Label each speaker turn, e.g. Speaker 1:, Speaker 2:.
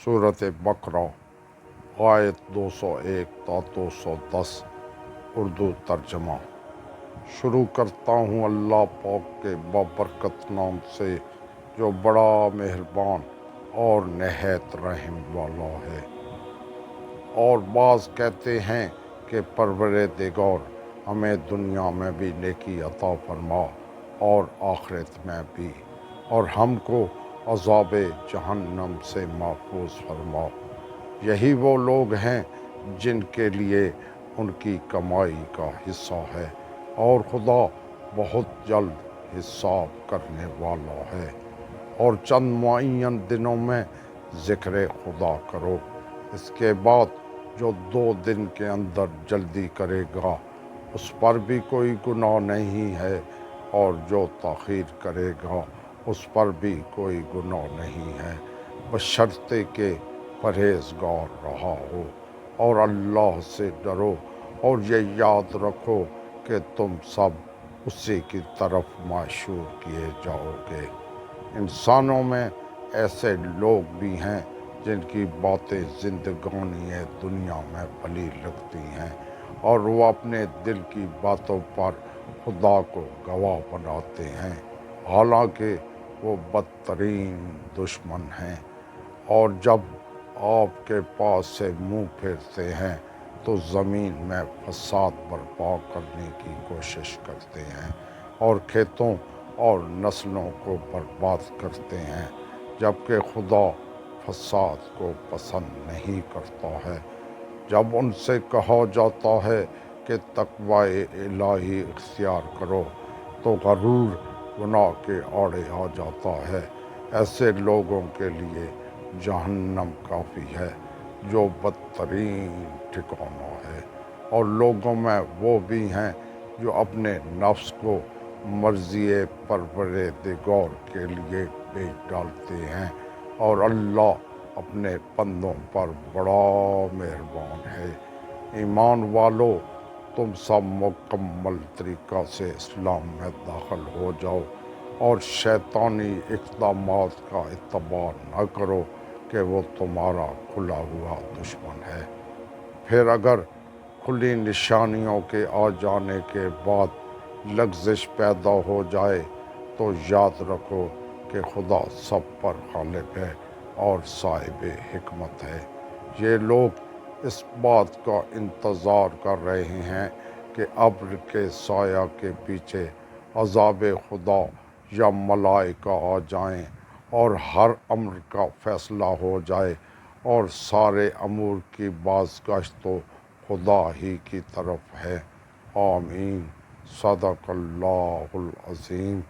Speaker 1: صورت بقرہ آیت 201 تا 210 اردو ترجمہ۔ شروع کرتا ہوں اللہ پاک کے بابرکت نام سے جو بڑا مہربان اور نہایت رحم والا ہے۔ اور بعض کہتے ہیں کہ پروردگار ہمیں دنیا میں بھی نیکی عطا فرما اور آخرت میں بھی، اور ہم کو عذاب جہنم سے محفوظ فرما۔ یہی وہ لوگ ہیں جن کے لیے ان کی کمائی کا حصہ ہے، اور خدا بہت جلد حساب کرنے والا ہے۔ اور چند معین دنوں میں ذکر خدا کرو، اس کے بعد جو 2 دن کے اندر جلدی کرے گا اس پر بھی کوئی گناہ نہیں ہے، اور جو تاخیر کرے گا اس پر بھی کوئی گناہ نہیں ہے، بشرطے کہ پرہیزگار رہا ہو اور اللہ سے ڈرو، اور یہ یاد رکھو کہ تم سب اسی کی طرف معشور کیے جاؤ گے۔ انسانوں میں ایسے لوگ بھی ہیں جن کی باتیں زندگانی دنیا میں بھلی لگتی ہیں، اور وہ اپنے دل کی باتوں پر خدا کو گواہ بناتے ہیں، حالانکہ وہ بدترین دشمن ہیں۔ اور جب آپ کے پاس سے منہ پھیرتے ہیں تو زمین میں فساد برپا کرنے کی کوشش کرتے ہیں، اور کھیتوں اور نسلوں کو برباد کرتے ہیں، جبکہ خدا فساد کو پسند نہیں کرتا ہے۔ جب ان سے کہا جاتا ہے کہ تقوی الہی اختیار کرو تو غرور گناہ کے آڑے آ جاتا ہے۔ ایسے لوگوں کے لیے جہنم کافی ہے، جو بدترین ٹھکانہ ہے۔ اور لوگوں میں وہ بھی ہیں جو اپنے نفس کو مرضی پروردگار کے لیے بیچ ڈالتے ہیں، اور اللہ اپنے بندوں پر بڑا مہربان ہے۔ ایمان والو، تم سب مکمل طریقہ سے اسلام میں داخل ہو جاؤ، اور شیطانی اقدامات کا اتباع نہ کرو کہ وہ تمہارا کھلا ہوا دشمن ہے۔ پھر اگر کھلی نشانیوں کے آ جانے کے بعد لغزش پیدا ہو جائے تو یاد رکھو کہ خدا سب پر غالب ہے اور صاحب حکمت ہے۔ یہ لوگ اس بات کا انتظار کر رہے ہیں کہ ابر کے سایہ کے پیچھے عذاب خدا یا ملائکہ آ جائیں اور ہر امر کا فیصلہ ہو جائے، اور سارے امور کی بازگشت تو خدا ہی کی طرف ہے۔ آمین۔ صدق اللہ العظیم۔